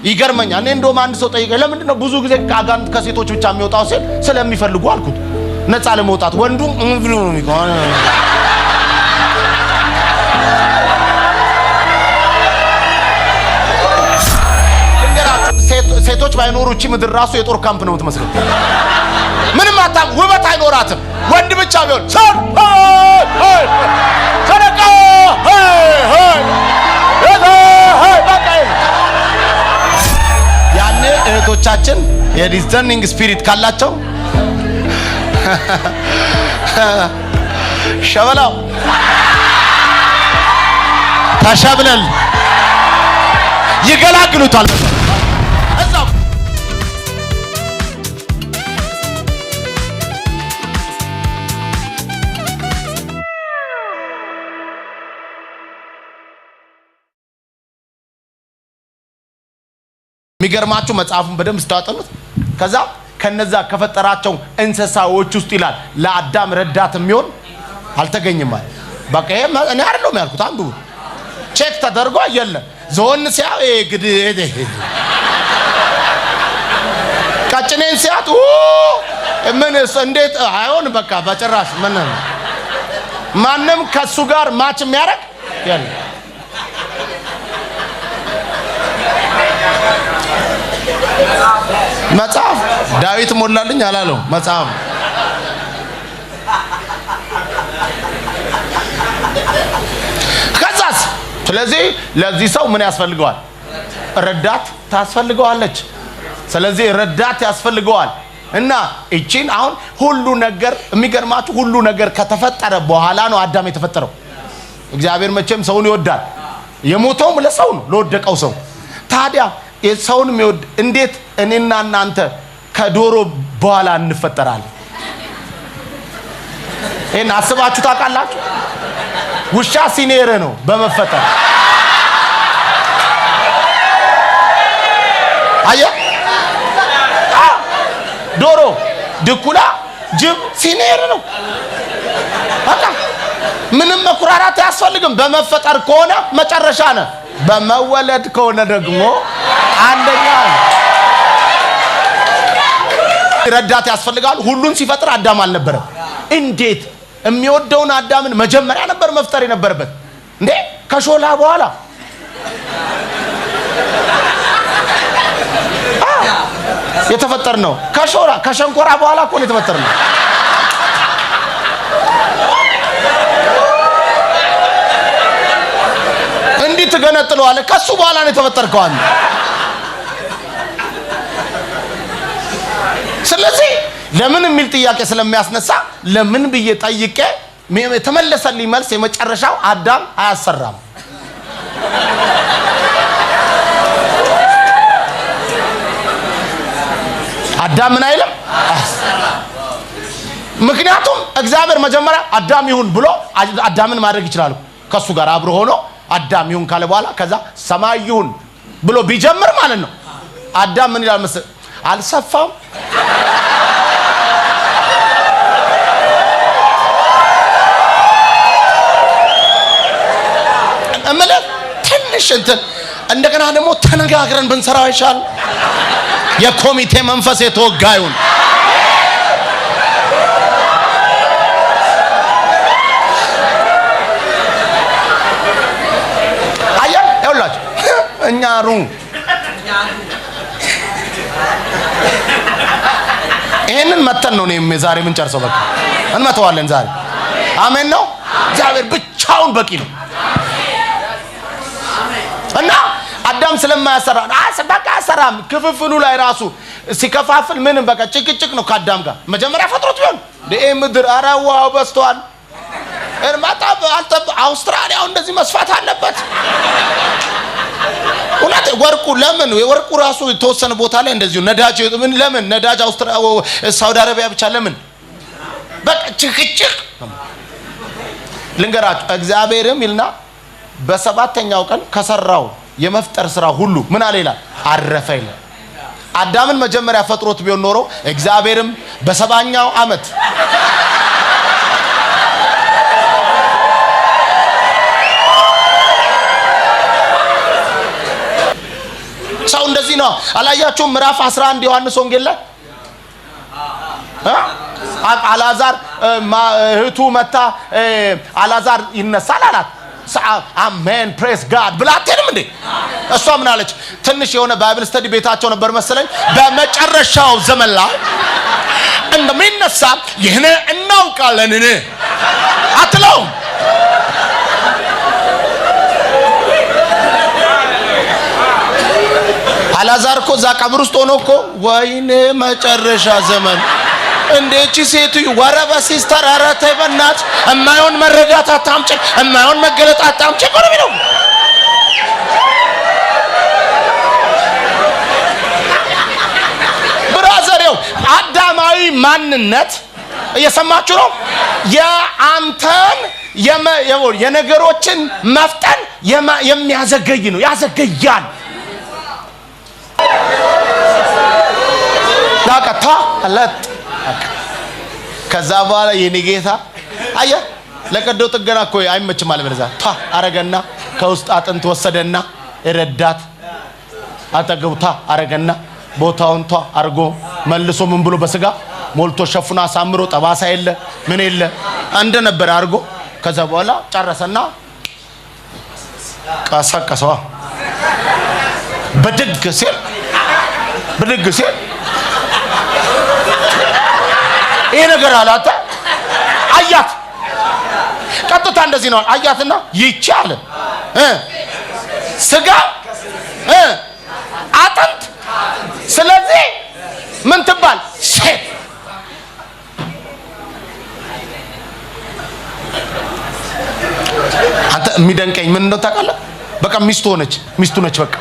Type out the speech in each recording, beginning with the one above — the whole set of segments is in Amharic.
ይገርመኛል። እኔ እንደውም አንድ ሰው ጠይቀኝ ለምንድን ነው ብዙ ጊዜ አጋንንት ከሴቶች ብቻ የሚወጣው ሲል ስለሚፈልጉ አልኩት። ነፃ ለመውጣት ወንዱም ብሎ ነው የሚቆም። ሴቶች ባይኖሩ እቺ ምድር ራሱ የጦር ካምፕ ነው የምትመስለው። ምንም አታም ውበት አይኖራትም። ወንድ ብቻ ቢሆን ሰን ሰረቃ ያኔ እህቶቻችን የዲዘርኒንግ ስፒሪት ካላቸው ሸበላው ተሸብለል ይገላግሉታል። እዛው የሚገርማችሁ መጽሐፉን በደንብ ስታጠኑት ከዛ ከነዛ ከፈጠራቸው እንስሳዎች ውስጥ ይላል ለአዳም ረዳት የሚሆን አልተገኘም ማለት። በቃ ይሄ እኔ አይደለም ያልኩት፣ አንዱ ቼክ ተደርጎ የለም። ዞን ሲያ ግድ ቀጭኔን ሲያቱ ምን እንዴት አይሆን በቃ በጭራሽ ማንም ከሱ ጋር ማች የሚያደርግ የለም። መጽሐፍ ዳዊት ሞላልኝ አላለው መጽሐፍ። ከዛስ ስለዚህ ለዚህ ሰው ምን ያስፈልገዋል? ረዳት ታስፈልገዋለች። ስለዚህ ረዳት ያስፈልገዋል። እና እቺን አሁን ሁሉ ነገር የሚገርማችሁ ሁሉ ነገር ከተፈጠረ በኋላ ነው አዳም የተፈጠረው። እግዚአብሔር መቼም ሰውን ይወዳል። የሞተውም ለሰው ነው፣ ለወደቀው ሰው። ታዲያ የሰውን የሚወድ እንዴት እኔና እናንተ ከዶሮ በኋላ እንፈጠራለን? ይሄን አስባችሁ ታውቃላችሁ? ውሻ ሲኔር ነው በመፈጠር አየ ዶሮ፣ ድኩላ፣ ጅብ ሲኔር ነው። በቃ ምንም መኩራራት አያስፈልግም። በመፈጠር ከሆነ መጨረሻ ነው። በመወለድ ከሆነ ደግሞ አንደኛ ረዳት ያስፈልጋል። ሁሉን ሲፈጥር አዳም አልነበረም። እንዴት የሚወደውን አዳምን መጀመሪያ ነበር መፍጠር የነበረበት እንዴ? ከሾላ በኋላ የተፈጠር ነው። ከሾላ ከሸንኮራ በኋላ እኮ ነው የተፈጠር ነው። እንዴት ተገነጥለዋል? ከሱ በኋላ ነው የተፈጠርከው አንተ። ስለዚህ ለምን የሚል ጥያቄ ስለሚያስነሳ ለምን ብዬ ጠይቄ የተመለሰልኝ መልስ የመጨረሻው አዳም አያሰራም። አዳም ምን አይልም? ምክንያቱም እግዚአብሔር መጀመሪያ አዳም ይሁን ብሎ አዳምን ማድረግ ይችላል። ከሱ ጋር አብሮ ሆኖ አዳም ይሁን ካለ በኋላ ከዛ ሰማይ ይሁን ብሎ ቢጀምር ማለት ነው። አዳም ምን ይላል መሰለህ? አልሰፋም እምልህ ትንሽ እንትን እንደገና ደግሞ ተነጋግረን ብንሰራው ይሻል። የኮሚቴ መንፈስ የተወጋዩን አያ ያውላችሁ እኛሩ ይሄንን መተን ነው ዛሬ ምን ጨርሰው በቃ እንመተዋለን ዛሬ። አሜን ነው። እግዚአብሔር ብቻውን በቂ ነው። እና አዳም ስለማያሰራ በቃ አሰራም ክፍፍሉ ላይ ራሱ ሲከፋፍል ምንም በቃ ጭቅጭቅ ነው ከአዳም ጋር። መጀመሪያ ፈጥሮት ቢሆን ምድር አራዋው በስቷል እርማታ አውስትራሊያው እንደዚህ መስፋት አለበት። ወላሂ ወርቁ ለምን ወርቁ ራሱ የተወሰነ ቦታ ላይ እንደዚሁ ነዳጅ ምን ለምን ነዳጅ ሳውዲ አረቢያ ብቻ ለምን በቃ ጭቅጭቅ። ልንገራችሁ እግዚአብሔርም ይልና በሰባተኛው ቀን ከሰራው የመፍጠር ስራ ሁሉ ምን አለ ይላል? አረፈ ይላል። አዳምን መጀመሪያ ፈጥሮት ቢሆን ኖሮ እግዚአብሔርም በሰባኛው ዓመት ሰው ለዚህ ነው አላያችሁም? ምዕራፍ 11 ዮሐንስ ወንጌል ላይ አልዓዛር እህቱ መታ አልዓዛር ይነሳል አላት። አሜን ፕሬስ ጋድ ብላ አትሄድም እንዴ? እሷ ምን አለች? ትንሽ የሆነ ባይብል ስተዲ ቤታቸው ነበር መሰለኝ። በመጨረሻው ዘመን ላይ እንደሚነሳ ይህን እናውቃለን አትለውም? አልዓዛር እኮ እዛ ቀብር ውስጥ ሆኖ እኮ ወይኔ መጨረሻ ዘመን እንዴቺ ሴትዮ ወረበ ሲስተር ኧረ ተይ በእናትሽ እማይሆን መረዳት አታምጪ እማይሆን መገለጥ አታምጪ እኮ ነው የሚለው። ብራዘሬው አዳማዊ ማንነት እየሰማችሁ ነው። የአንተን የነገሮችን መፍጠን የሚያዘገይ ነው፣ ያዘገያል። ዳቀታ አለት ከዛ በኋላ የኔ ጌታ አየህ ለቀዶ ጥገና እኮ አይመችም አለ። በዛ አረገና ከውስጥ አጥንት ወሰደና ረዳት አጠገብታ አረገና ቦታውን አርጎ መልሶ ምን ብሎ በስጋ ሞልቶ ሸፍኖ አሳምሮ ጠባሳ የለ ምን የለ እንደ ነበር አርጎ ከዛ በኋላ ጨረሰና ቀሰቀሰዋ በድግ ሲል ይሄ ነገር አላታ አያት ቀጥታ እንደዚህ ነው አያትና ይቻለ ስጋ አጥንት ስለዚህ ምን ትባል ሴት አንተ የሚደንቀኝ ምን እንደው ታውቃለህ? በቃ ሚስቱ ነች በቃ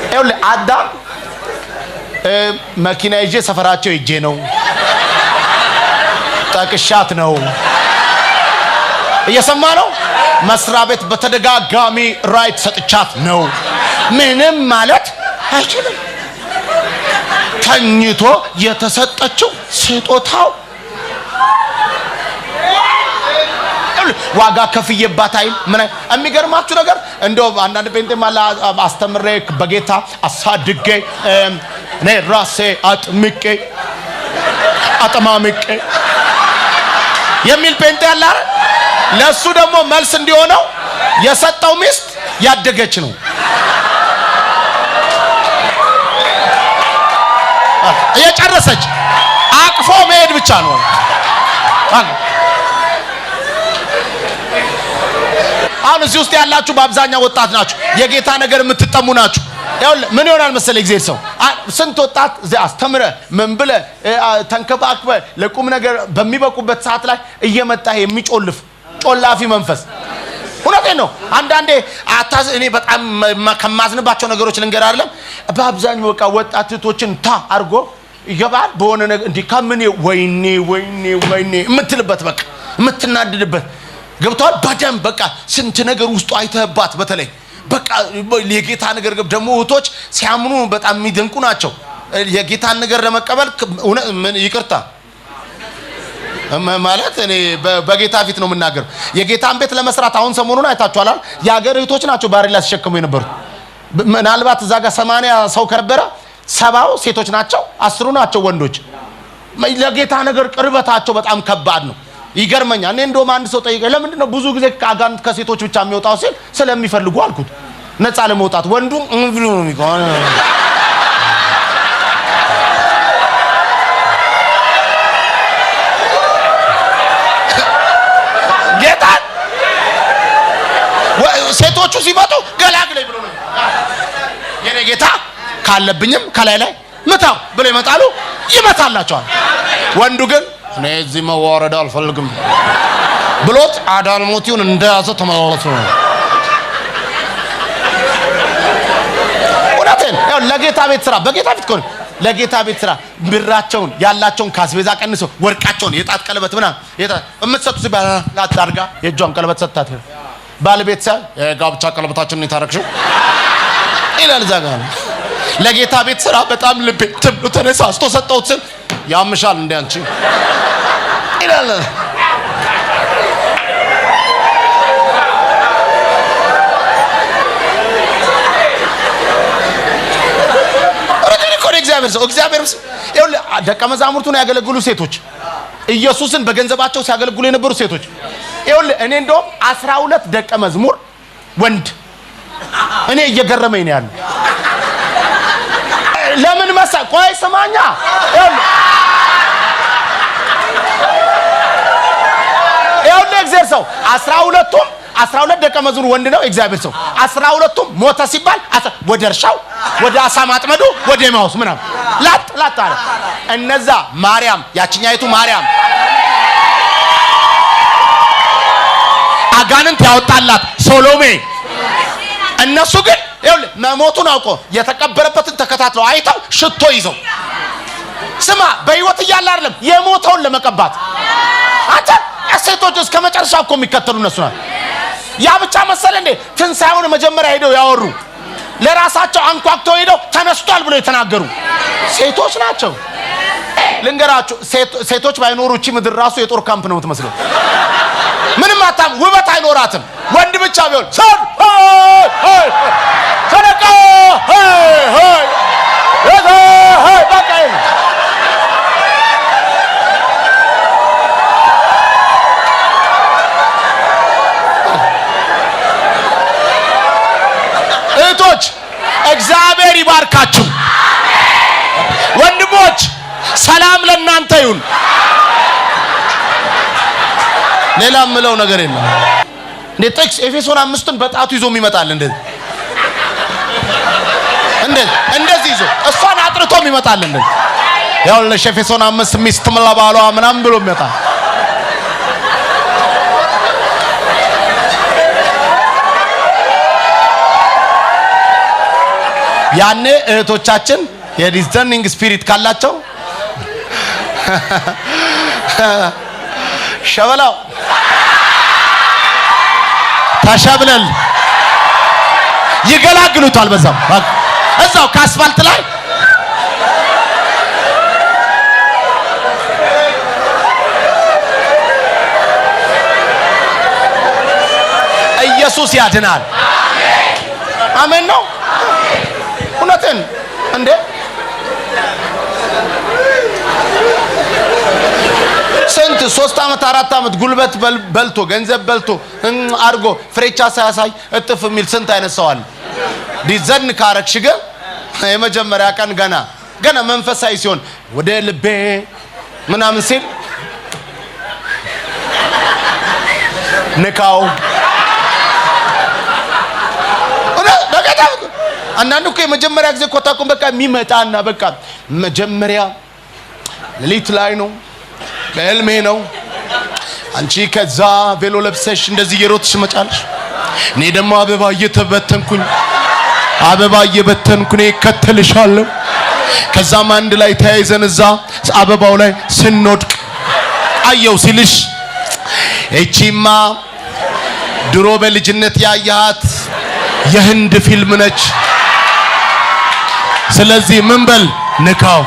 ይኸውልህ አዳም መኪና ይዤ ሰፈራቸው ይጄ ነው ጠቅሻት ነው እየሰማ ነው። መስሪያ ቤት በተደጋጋሚ ራይት ሰጥቻት ነው። ምንም ማለት አይችልም። ተኝቶ የተሰጠችው ስጦታው ዋጋ ከፍዬባት አይል ምን የሚገርማችሁ ነገር እንደው አንዳንድ ጴንጤ ማላ አስተምሬ በጌታ አሳድጌ እኔ ራሴ አጥማምቄ የሚል ጴንጤ ያለ አይደል? ለሱ ደግሞ መልስ እንዲሆነው የሰጠው ሚስት ያደገች ነው። እየጨረሰች አቅፎ መሄድ ብቻ ነው። አሁን እዚህ ውስጥ ያላችሁ በአብዛኛው ወጣት ናችሁ፣ የጌታ ነገር የምትጠሙ ናችሁ። ምን ይሆናል መሰለኝ እግዚአብሔር ሰው ስንት ወጣት አስተምረ ምን ብለ ተንከባክበ ለቁም ነገር በሚበቁበት ሰዓት ላይ እየመጣ የሚጮልፍ ጮላፊ መንፈስ እውነቴን ነው። አንዳንዴ እኔ በጣም ከማዝንባቸው ነገሮች ልንገር አይደለም በአብዛኛው በቃ ወጣት እህቶችን አርጎ ይገባል በሆነ ነገር እንዲህ ከምን ወይኔ የምትልበት በቃ የምትናድድበት ገብቷል። በደም በቃ ስንት ነገር ውስጡ አይተህባት በተለይ በቃ የጌታ ነገር ደግሞ እህቶች ሲያምኑ በጣም የሚደንቁ ናቸው። የጌታን ነገር ለመቀበል ምን ይቅርታ ማለት እኔ በጌታ ፊት ነው የምናገር። የጌታን ቤት ለመስራት አሁን ሰሞኑን አይታችኋል። የሀገር እህቶች ናቸው ባሪላ ሲሸከሙ የነበሩት። ምናልባት እዛ ጋር 80 ሰው ከነበረ 70 ሴቶች ናቸው፣ 10 ናቸው ወንዶች። ለጌታ ነገር ቅርበታቸው በጣም ከባድ ነው። ይገርመኛል። እኔ እንደውም አንድ ሰው ጠይቀኝ ለምንድን ነው ብዙ ጊዜ ከአጋንንት ከሴቶች ብቻ የሚወጣው ሲል ስለሚፈልጉ አልኩት። ነፃ ለመውጣት ወንዱ ብሎ ነው የሚቆም ጌታ ሴቶቹ ሲመጡ ገላግለኝ ብሎ ነው የኔ ጌታ ካለብኝም ከላይ ላይ ምታው ብሎ ይመጣሉ፣ ይመታላቸዋል። ወንዱ ግን እኔ እዚህ መዋረድ አልፈልግም ብሎት አዳልሞቲውን እንደያዘ ተመለሰ። እውነቴን ያው ለጌታ ቤት ስራ በጌታ ፊት ኮን ለጌታ ቤት ስራ ብራቸውን ያላቸውን ካስቤዛ ቀንሰው ወርቃቸውን የጣት ቀለበት ምናምን የምትሰጡ ሲባል አታርጋ የእጇን ቀለበት ሰጣት ባለቤት ሳይ የጋብቻ ቀለበታችንን የታረክሽው ይላል። እዛ ጋር ለጌታ ቤት ስራ በጣም ልቤ ትብሉ ተነሳስቶ ሰጠሁት ስል ያምሻል እንደ አንቺ ይላል። የእግዚአብሔር ሰው እግዚአብሔር ይኸውልህ ደቀ መዛሙርቱን ያገለግሉ ሴቶች ኢየሱስን በገንዘባቸው ሲያገለግሉ የነበሩ ሴቶች ይኸውልህ እኔ እንደውም 12 ደቀ መዝሙር ወንድ እኔ እየገረመኝ ነው ያለው ለምን መሳ ቆይ ስማኛ ይኸውልህ እግዚአብሔር ሰው 12 ደቀ መዝሙር ወንድ ነው እግዚአብሔር ሰው 12ቱም ሞተ ሲባል ወደ እርሻው ወደ አሳ ማጥመዱ ወደ ኤማሁስ ምናምን ላጥ አለ እነዛ ማርያም ያችኛይቱ ማርያም አጋንንት ያወጣላት ሶሎሜ እነሱ ግን ይኸውልህ መሞቱን አውቆ የተቀበረበትን ተከታትለው አይተው ሽቶ ይዘው ስማ በህይወት እያለ አይደለም የሞተውን ለመቀባት አንተ ሴቶች እስከ መጨረሻው እኮ የሚከተሉ እነሱ ናቸው ያ ብቻ መሰለ እንዴ ትንሳኤውን መጀመሪያ ሄደው ያወሩ ለራሳቸው አንኳክተው ሄደው ተነስቷል ብለው የተናገሩ ሴቶች ናቸው ልንገራችሁ ሴቶች ባይኖሩ እቺ ምድር ራሱ የጦር ካምፕ ነው የምትመስለው ምንም አታም ውበት አይኖራትም ወንድ ብቻ ቢሆን ሰደቃ በቃ እህቶች እግዚአብሔር ይባርካችሁ ወንድሞች ሰላም ለእናንተ ይሁን ሌላ ምለው ነገር የለም እንዴ ጥቅስ ኤፌሶን 5ን በጣቱ ይዞ ይመጣል እንደዚህ ይዞ እሷን አጥርቶ ይመጣል ያው ለኤፌሶን 5 ሚስት ለባሏ ምናምን ብሎ ይመጣል ያኔ እህቶቻችን የዲዘርኒንግ ስፒሪት ካላቸው ሸበላው ተሸብለል ይገላግሉታል እዛው ከአስፋልት ላይ ኢየሱስ ያድናል አሜን ነው እውነትን እንዴ ስንት 3 አመት 4 አመት ጉልበት በልቶ ገንዘብ በልቶ አርጎ ፍሬቻ ሳያሳይ እጥፍ የሚል ስንት አይነት ሰው አለ ዲዘን ካረክሽ ግን የመጀመሪያ ቀን ገና መንፈሳዊ ሲሆን ወደ ልቤ ምናምን ሲል ንካው አንዳንዱ እኮ የመጀመሪያ ጊዜ ኮታኩን በቃ የሚመጣና በቃ መጀመሪያ ሌሊት ላይ ነው በህልሜ ነው አንቺ ከዛ ቬሎ ለብሰሽ እንደዚህ እየሮጥሽ መጫለሽ እኔ ደግሞ አበባ እየበተንኩኝ ከተልሻለሁ ከዛም አንድ ላይ ተያይዘን እዛ አበባው ላይ ስንወድቅ አየው ሲልሽ እቺማ ድሮ በልጅነት ያያት የህንድ ፊልም ነች ስለዚህ ምን በል ንካው